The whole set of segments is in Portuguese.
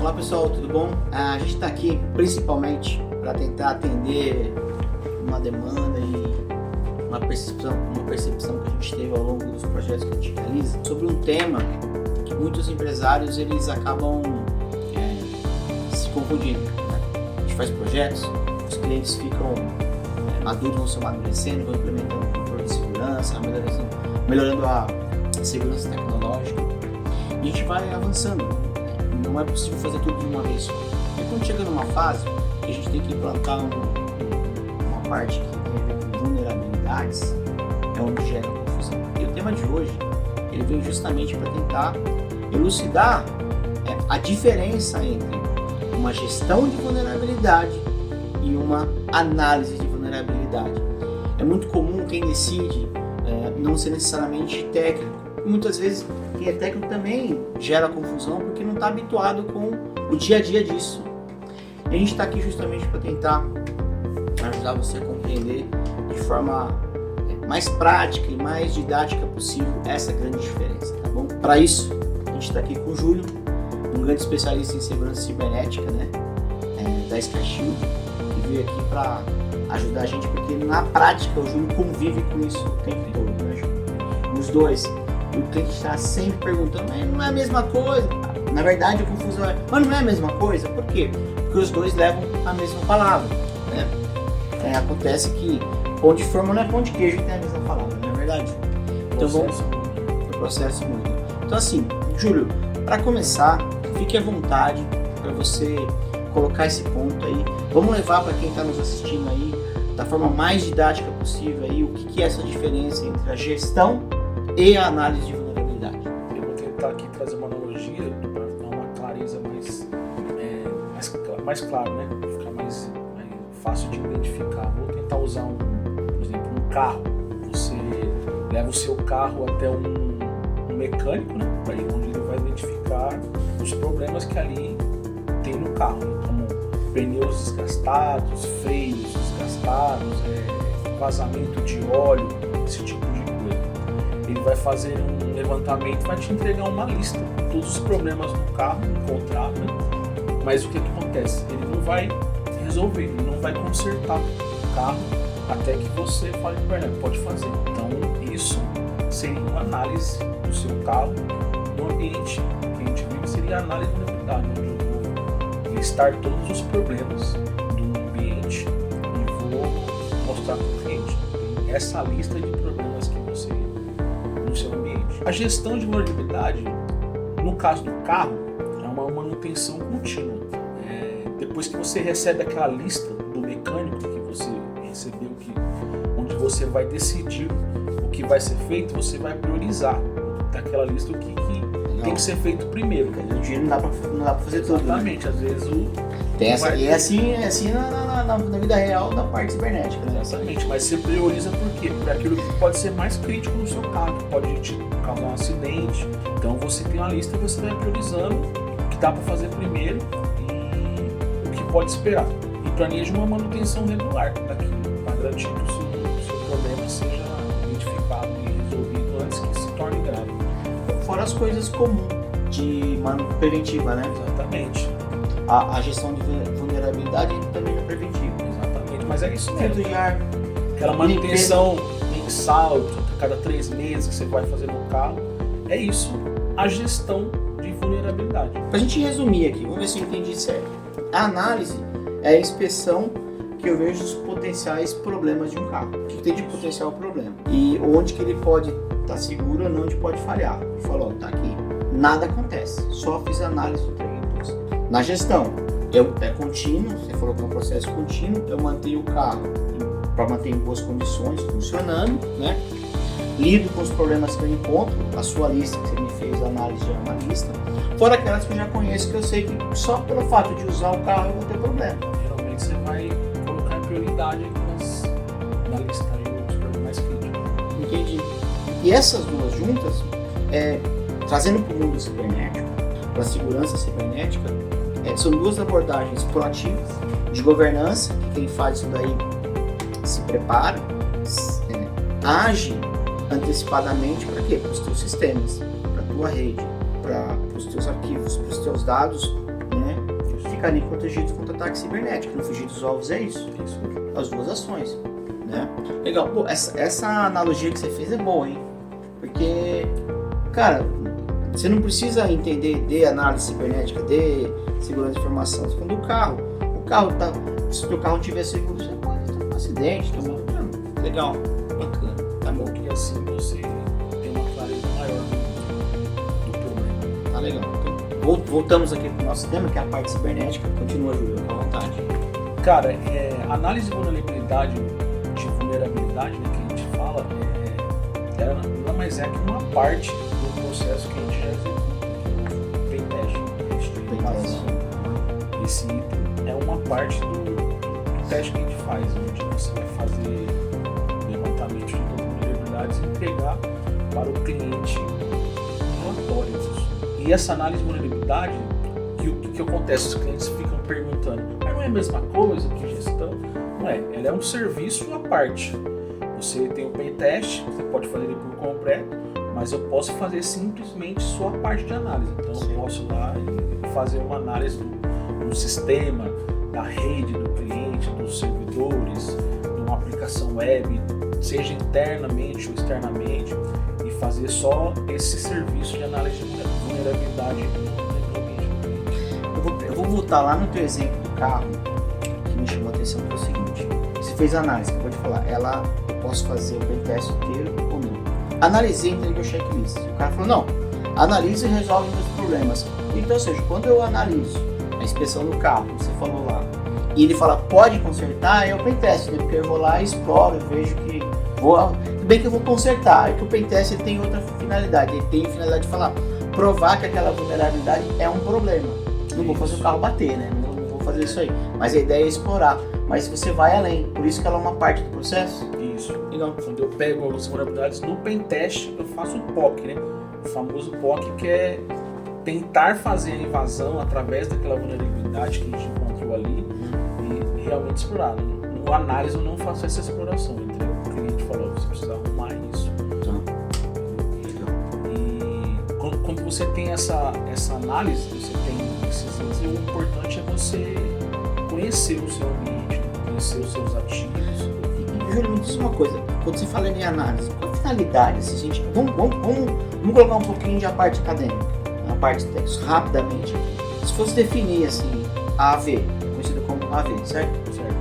Olá pessoal, tudo bom? A gente está aqui principalmente para tentar atender uma demanda e uma percepção que a gente teve ao longo dos projetos que a gente realiza sobre um tema que muitos empresários eles acabam se confundindo, né? A gente faz projetos, os clientes ficam maduros, vão se amadurecendo, vão implementando controle de segurança, melhorando a segurança tecnológica e a gente vai avançando. Não é possível fazer tudo de uma vez só. E quando chega numa fase que a gente tem que implantar uma parte que tem a ver com vulnerabilidades, é onde gera confusão. E o tema de hoje, ele vem justamente para tentar elucidar a diferença entre uma gestão de vulnerabilidade e uma análise de vulnerabilidade. É muito comum quem decide não ser necessariamente técnico. E muitas vezes quem é técnico também gera confusão porque não está habituado com o dia a dia disso. E a gente está aqui justamente para tentar ajudar você a compreender de forma mais prática e mais didática possível essa grande diferença, tá bom? Para isso, a gente está aqui com o Júlio, um grande especialista em segurança cibernética, né? Da SkyShield, que veio aqui para ajudar a gente, porque na prática o Júlio convive com isso o tempo todo, né, Júlio? Os dois. E o cliente está sempre perguntando, mas não é a mesma coisa? Na verdade, a confusão é, mas não é a mesma coisa? Por quê? Porque os dois levam a mesma palavra, né? Acontece que pão de forma não é pão de queijo que tem a mesma palavra, não é verdade? Então o processo muda. Então assim, Júlio, para começar, fique à vontade para você colocar esse ponto aí. Vamos levar para quem está nos assistindo aí, da forma mais didática possível aí, o que é essa diferença entre a gestão e a análise de vulnerabilidade. Eu vou tentar aqui trazer uma analogia para dar uma clareza mais clara, né? Para ficar mais fácil de identificar. Vou tentar usar por exemplo, um carro. Você leva o seu carro até um mecânico, né? Onde ele vai identificar os problemas que ali tem no carro, né? Como pneus desgastados, freios desgastados, vazamento de óleo, esse tipo de coisa. Ele vai fazer um levantamento, vai te entregar uma lista com todos os problemas do carro encontrados, né? Mas o que acontece? Ele não vai resolver, ele não vai consertar o carro até que você fale para ele, pode fazer. Então isso seria uma análise do seu carro no ambiente que a gente vive, seria a análise de vulnerabilidade, onde eu vou listar todos os problemas do ambiente e vou mostrar para o cliente. Tem essa lista de problemas que você no seu ambiente. A gestão de vulnerabilidade, no caso do carro, é uma manutenção contínua. Depois que você recebe aquela lista do mecânico que você recebeu, onde você vai decidir o que vai ser feito, você vai priorizar daquela lista o que tem que ser feito primeiro. O dinheiro não dá para fazer tudo. Exatamente, né? Às vezes é assim na vida real da parte cibernética, né? Exatamente, mas você prioriza por quê? Por aquilo que pode ser mais crítico no seu carro, que pode te causar um acidente. Então você tem uma lista e você vai priorizando o que dá para fazer primeiro e o que pode esperar. E planeja uma manutenção regular daquilo, para garantir que o seu problema seja identificado e resolvido antes que se torne grave. Fora as coisas comuns de preventiva, né? Exatamente. A gestão de vulnerabilidade também é preventiva. Exatamente, mas é isso mesmo. Filtro de ar, aquela manutenção mensal, a cada 3 meses que você vai fazer no carro, é isso, a gestão de vulnerabilidade. Pra gente resumir aqui, vamos ver se eu entendi certo. A análise é a inspeção que eu vejo dos potenciais problemas de um carro. O que tem de potencial problema? E onde que ele pode estar seguro ou onde pode falhar. Ele falou, tá aqui. Nada acontece, só fiz análise do treino. Na gestão, é contínuo, você falou que é um processo contínuo, eu mantenho o carro para manter em boas condições, funcionando, né? Lido com os problemas que eu encontro, a sua lista que você me fez, a análise é uma lista, fora aquelas que eu já conheço, que eu sei que só pelo fato de usar o carro eu vou ter problema. Geralmente você vai colocar em prioridade na lista os problemas mais críticos. Entendi. E essas duas juntas, trazendo para o mundo cibernético, para a segurança cibernética, são duas abordagens proativas de governança, que quem faz isso daí se prepara, age antecipadamente para quê? Para os teus sistemas, para a tua rede, para os teus arquivos, para os teus dados, né? ficarem protegidos contra ataque cibernético. No frigir dos ovos é isso. As duas ações, né? Legal. Pô, essa analogia que você fez é boa, hein? Porque, cara, você não precisa entender de análise cibernética, de segurança de informação. Você falando do carro. Se o teu carro tiver seguro, você pode ter um acidente. Tá bom? Legal, bacana. Tá bom. E assim você tem uma clareza maior do problema. Tá legal. Então, voltamos aqui pro nosso tema, que é a parte cibernética. Continua, Júlio, à vontade. Cara, análise de vulnerabilidade, né, que a gente fala, ela nada mais é que uma parte do processo que a gente já executa, o pentest. Esse item é uma parte do teste que a gente faz, onde você vai fazer levantamento de todas as vulnerabilidades e entregar para o cliente relatórios. E essa análise de vulnerabilidade, o que acontece? Os clientes ficam perguntando, mas não é a mesma coisa que gestão? Não é, ela é um serviço à parte. Você tem o pentest, você pode fazer ele por completo, mas eu posso fazer simplesmente só a parte de análise. Então eu posso ir lá e fazer uma análise do sistema, da rede do cliente, dos servidores, de uma aplicação web, seja internamente ou externamente, e fazer só esse serviço de análise de vulnerabilidade no ambiente do cliente. Eu vou voltar lá no teu exemplo do carro, que me chamou a atenção, que é o seguinte: você fez a análise, acabou de falar, eu posso fazer o pentest inteiro ou não? Analisei, entregou o checklist. O cara falou, não, analisa e resolve os problemas. Então, ou seja, quando eu analiso a inspeção do carro, você falou lá, e ele fala, pode consertar, é o pentest, né? Porque eu vou lá e exploro, eu vejo que tudo bem que eu vou consertar, é que o pentest ele tem outra finalidade, ele tem a finalidade de falar, provar que aquela vulnerabilidade é um problema. Não vou fazer o carro bater, né? Não vou fazer isso aí. Mas a ideia é explorar. Mas você vai além, por isso que ela é uma parte do processo. Isso. Então, quando eu pego algumas vulnerabilidades no pentest, eu faço o POC, né? O famoso POC, que é tentar fazer a invasão através daquela vulnerabilidade que a gente encontrou ali e realmente explorar. No análise eu não faço essa exploração, entendeu? O cliente falou, você precisa arrumar isso. E quando você tem essa análise, você tem esses itens, o importante é você conhecer o seu ambiente, conhecer os seus ativos. Júlio, me diz uma coisa, quando você fala em análise, qual a finalidade? Se a gente, vamos colocar um pouquinho de a parte acadêmica, a parte técnica, rapidamente. Se fosse definir assim, a AV, conhecido como AV, certo?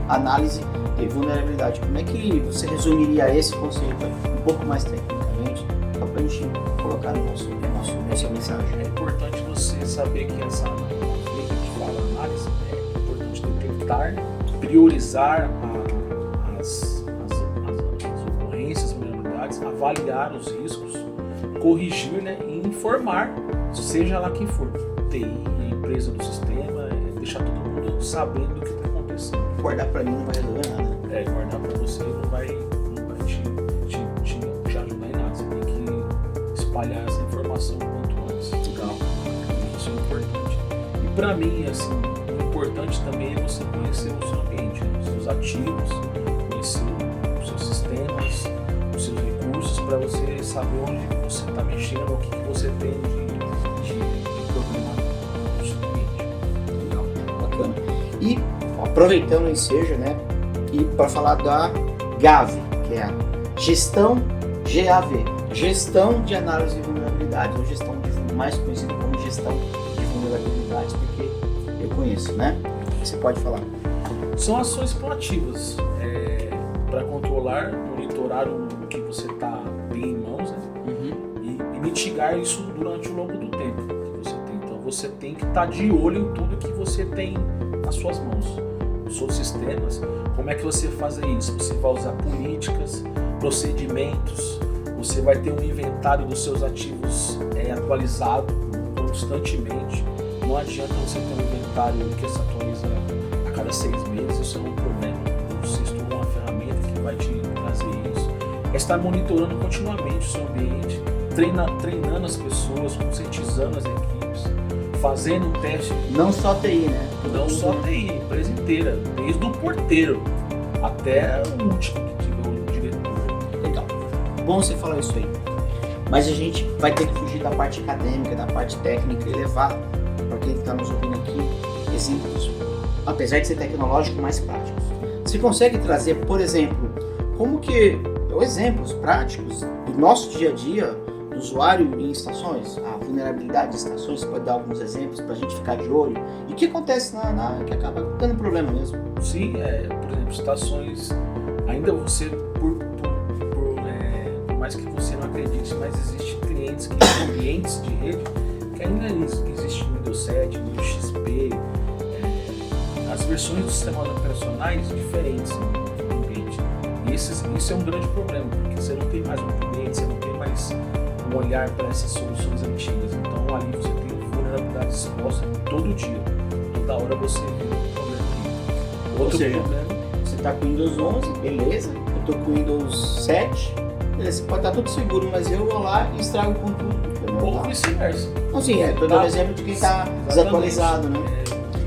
Análise de vulnerabilidade, como é que você resumiria esse conceito um pouco mais tecnicamente, só para a gente colocar no nossa mensagem? É importante você saber que essa análise é importante detectar, priorizar as ocorrências, vulnerabilidades, avaliar os riscos, corrigir, né, e informar, seja lá quem for, TI, a empresa do sistema, deixar todo mundo sabendo do que está acontecendo. Guardar para mim não vai resolver nada. Guardar para você não vai te ajudar em nada. Você tem que espalhar essa informação quanto antes. Legal. Isso é importante. E para mim, assim, o importante também é você conhecer o seu ambiente, né? Os seus ativos, conhecer os seus sistemas, os seus recursos, para você saber onde você está mexendo, o que você tem de problema no seu ambiente. Legal, bacana. E aproveitando o ensejo, né, e para falar da GAV, que é a gestão GAV, gestão de análise de vulnerabilidades, ou gestão mais conhecida como gestão de vulnerabilidades, porque eu conheço, né? Você pode falar. São ações proativas para controlar, monitorar o que você tem em mãos, né? E mitigar isso durante o longo do tempo que você tem. Então você tem que estar de olho em tudo que você tem nas suas mãos, nos seus sistemas. Como é que você faz isso? Você vai usar políticas, procedimentos, você vai ter um inventário dos seus ativos atualizado constantemente. Não adianta você ter um inventário que se atualiza a cada 6 meses, isso é um problema. Você estuda uma ferramenta que vai te trazer isso. É estar monitorando continuamente o seu ambiente, treinando as pessoas, conscientizando as equipes, fazendo um teste. Não só TI, né? Não só TI, a empresa inteira, desde o porteiro até o último que tiver o diretor. Legal. Bom você falar isso aí. Mas a gente vai ter que fugir da parte acadêmica, da parte técnica e levar para quem está nos ouvindo aqui quesitos, apesar de ser tecnológico, mais práticos. Você consegue trazer, por exemplo, exemplos práticos do nosso dia a dia do usuário em estações, a vulnerabilidade de estações? Você pode dar alguns exemplos para a gente ficar de olho? E o que acontece que acaba dando problema mesmo? Sim, por exemplo, estações, ainda você, por mais que você não acredite, mas existem clientes que têm ambientes de rede que ainda existe no Windows 7, no XP, as versões dos sistemas operacionais diferentes no ambiente. E isso é um grande problema, porque você não tem mais um ambiente, você não tem mais um olhar para essas soluções antigas. Então ali você tem vulnerabilidade exposta todo dia, toda hora você vê um problema aí. Outro problema. Você está com o Windows 11, beleza, eu estou com o Windows 7, beleza, pode estar tudo seguro, mas eu vou lá e estrago com tudo. Ou vice-versa. Não, sim, estou dando exemplo de quem está desatualizado, né?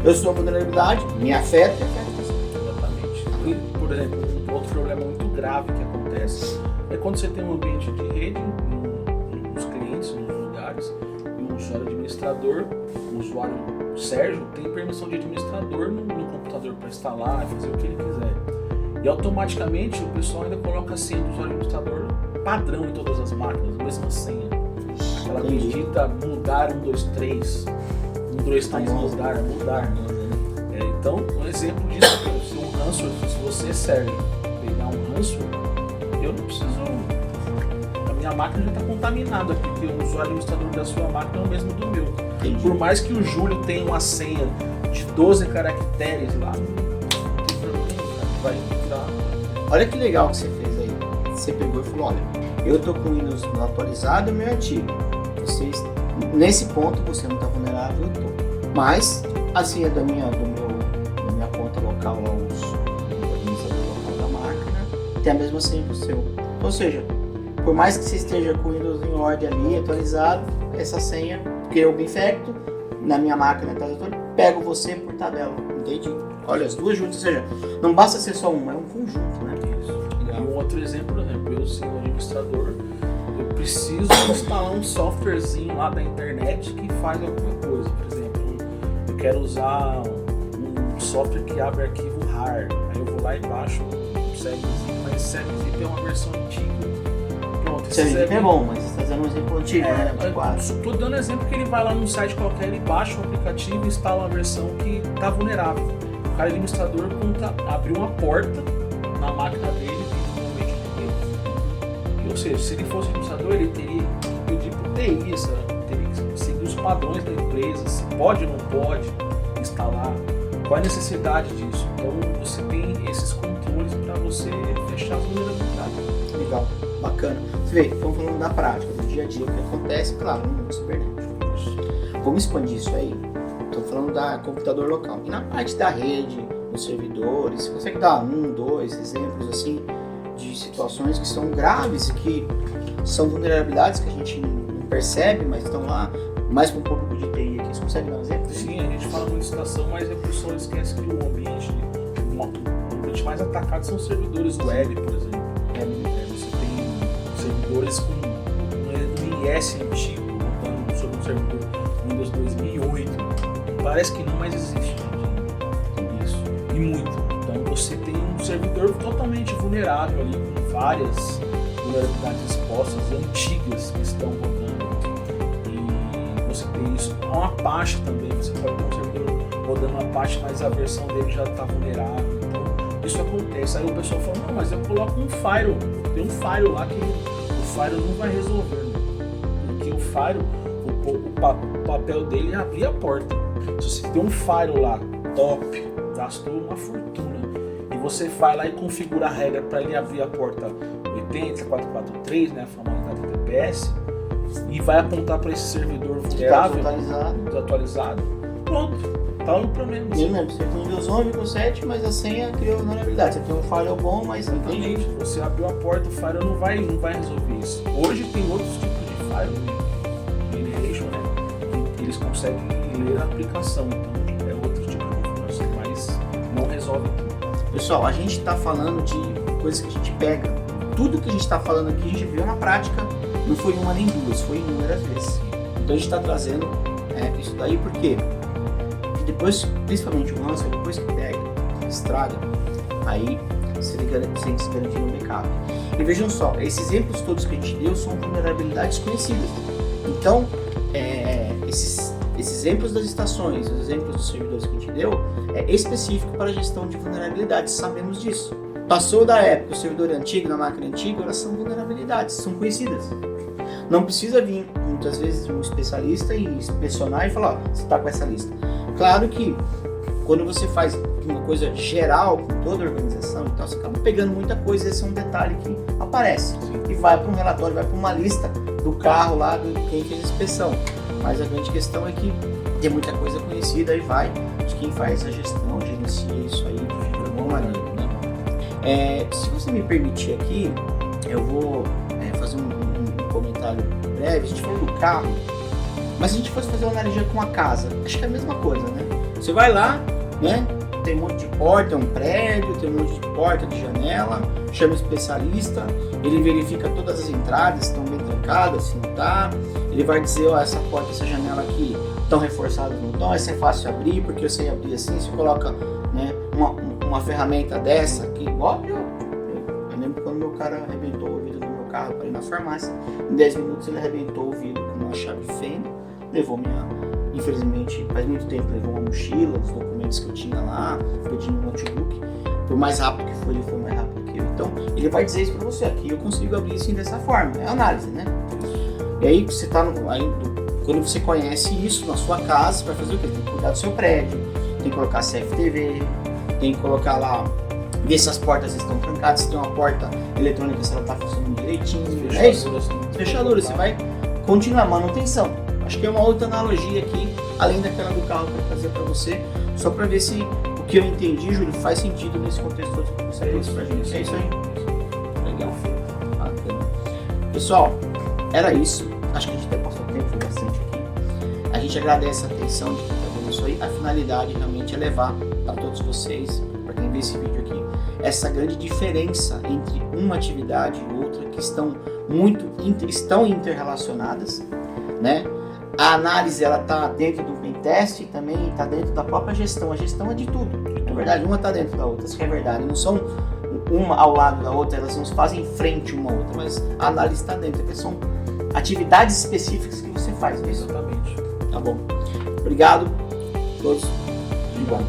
Eu sou vulnerabilidade, me afeta e afeta você. Exatamente. E, por exemplo, um outro problema muito grave que acontece é quando você tem um ambiente de rede, nos clientes, nos lugares, e o usuário administrador, o usuário Sérgio, tem permissão de administrador no computador para instalar, fazer o que ele quiser. E automaticamente o pessoal ainda coloca a senha do usuário administrador padrão em todas as máquinas, a mesma senha. Aquela bendita mudar 1, 2, 3. 1, 2, 3, mudar. Então, um exemplo disso é se um ransomware, se você, Sérgio, pegar um ransomware, eu não preciso. A minha máquina já está contaminada, porque o usuário administrador da sua máquina é o mesmo do meu. Entendi. Por mais que o Júlio tenha uma senha de 12 caracteres lá, não tem problema, vai entrar. Olha que legal que você fez aí. Você pegou e falou, olha, eu estou com o Windows atualizado e o meu antigo. Nesse ponto você não está vulnerável, eu estou. Mas a senha da minha conta local, lá, o administrador local da máquina, tem a mesma senha que o seu. Ou seja, por mais que você esteja com o Windows em ordem ali, atualizado, essa senha, porque eu me infecto, na minha máquina está pego você por tabela, entende? Olha, as duas juntas, ou seja, não basta ser só uma, é um conjunto, né? Isso. E um outro exemplo, eu sou administrador, eu preciso instalar um softwarezinho lá da internet que faz alguma coisa. Por exemplo, eu quero usar um software que abre arquivo RAR, aí eu vou lá e baixo um SegZip, mas esse SegZip é uma versão antiga. Pronto, esse SegZip é bom, mas você está dando um exemplo antigo, né? Estou dando exemplo que ele vai lá num site qualquer, ele baixa o aplicativo e instala uma versão que está vulnerável. O cara administrador abriu uma porta na máquina dele, ou seja, se ele fosse administrador, ele teria que pedir para o TI, teria que seguir os padrões da empresa, se pode ou não pode instalar, qual é a necessidade disso. Então você tem esses controles para você fechar as vulnerabilidades. Legal, bacana. Você vê, estamos falando da prática, do dia a dia, o que acontece, claro, no mundo cibernético. Vamos expandir isso aí. Estou falando da computador local. E na parte da rede, nos servidores, você consegue dar 1, 2 exemplos assim de situações que são graves e que são vulnerabilidades que a gente não percebe, mas estão lá, mais para um público de TI aqui. Você consegue dar um exemplo? Sim, a gente fala muito de situação, mas a pessoa esquece que o ambiente mais atacado são os servidores web, por exemplo. Você tem servidores com um IS antigo, rodando sobre um servidor Windows 2008. Parece que não, mas existe isso, e muito. Então você tem um servidor totalmente vulnerável ali, com várias vulnerabilidades expostas antigas que estão rodando. E você tem isso com a Apache também. Você pode ter um servidor rodando uma Apache, mas a versão dele já está vulnerável. Então isso acontece. Aí o pessoal fala, não, mas eu coloco um firewall. Tem um firewall lá que o firewall não vai resolver, né? Porque o firewall, o papel dele é abrir a porta. Se você tem um firewall lá, top, gastou uma fortuna, e você vai lá e configura a regra para ele abrir a porta 80.443, né, a famosa HTTPS, e vai apontar para esse servidor vulnerável, desatualizado, pronto, tá no problema. Sim, mesmo, você tem um Windows 11 com 7, mas a senha criou vulnerabilidade. Você tem um firewall bom, mas não tem jeito. Você abriu a porta, o firewall não vai resolver isso. Hoje tem outros tipos de firewall, generation, né, que eles conseguem ler a aplicação, então é outro tipo de configuração, mas não resolve tudo. Pessoal, a gente está falando de coisas que a gente pega. Tudo que a gente está falando aqui a gente viu na prática, não foi uma nem duas, foi inúmeras vezes. Então a gente está trazendo isso daí porque depois, principalmente o ransomware, depois que pega, estraga, aí você tem que se garantir no backup. E vejam só, esses exemplos todos que a gente deu são vulnerabilidades conhecidas. Então, esses exemplos das estações, os exemplos dos servidores que a gente deu, é específico para a gestão de vulnerabilidades, sabemos disso. Passou da época, o servidor antigo, na máquina antiga, elas são vulnerabilidades, são conhecidas. Não precisa vir, muitas vezes, um especialista e inspecionar e falar, ó, você está com essa lista. Claro que, quando você faz uma coisa geral, com toda a organização e tal, você acaba pegando muita coisa, esse é um detalhe que aparece. E vai para um relatório, vai para uma lista do carro lá, de quem fez a inspeção. Mas a grande questão é que tem muita coisa conhecida e vai de quem faz a gestão, gerencia isso aí de uma maneira. Se você me permitir aqui, eu vou fazer um comentário breve. A gente falou do carro, mas se a gente fosse fazer uma analogia com a casa, acho que é a mesma coisa, né? Você vai lá, né? Tem um monte de porta, é um prédio, tem um monte de porta, de janela, chama o especialista, ele verifica todas as entradas, estão bem trancadas, se não tá, ele vai dizer, ó, essa porta, essa janela aqui estão reforçadas, não estão, essa é fácil de abrir, porque eu sei abrir assim, você coloca, né, uma ferramenta dessa aqui, igual eu lembro quando meu cara arrebentou o vidro do meu carro para ir na farmácia, em 10 minutos ele arrebentou o vidro com uma chave fêmea, levou infelizmente, faz muito tempo, levou uma mochila, os documentos que eu tinha lá, eu tinha no notebook, por mais rápido que foi, ele foi mais rápido que eu. Então, ele vai dizer isso para você, aqui eu consigo abrir assim dessa forma, é análise, né? E aí, você tá quando você conhece isso na sua casa, você vai fazer o quê? Tem que cuidar do seu prédio, tem que colocar CFTV, tem que colocar lá, ver se as portas estão trancadas, se tem uma porta eletrônica, se ela está funcionando direitinho, é isso? Fechadura, você vai continuar a manutenção. Acho que é uma outra analogia aqui, além daquela do carro que eu vou fazer para você, só para ver se o que eu entendi, Júlio, faz sentido nesse contexto todo que você trouxe pra gente. É isso aí. Legal. Bacana. Pessoal, era isso. Acho que a gente até passou o tempo, foi bastante aqui. A gente agradece a atenção de quem está vendo isso aí. A finalidade realmente é levar para todos vocês, para quem vê esse vídeo aqui, essa grande diferença entre uma atividade e outra, que estão interrelacionadas, né? A análise, ela está dentro do pentest e também está dentro da própria gestão. A gestão é de tudo. Na verdade, uma está dentro da outra, isso que é verdade. Não são uma ao lado da outra, elas não se fazem frente uma à outra, mas a análise está dentro, porque são atividades específicas que você faz. É isso? Exatamente. Tá bom. Obrigado a todos. De bom.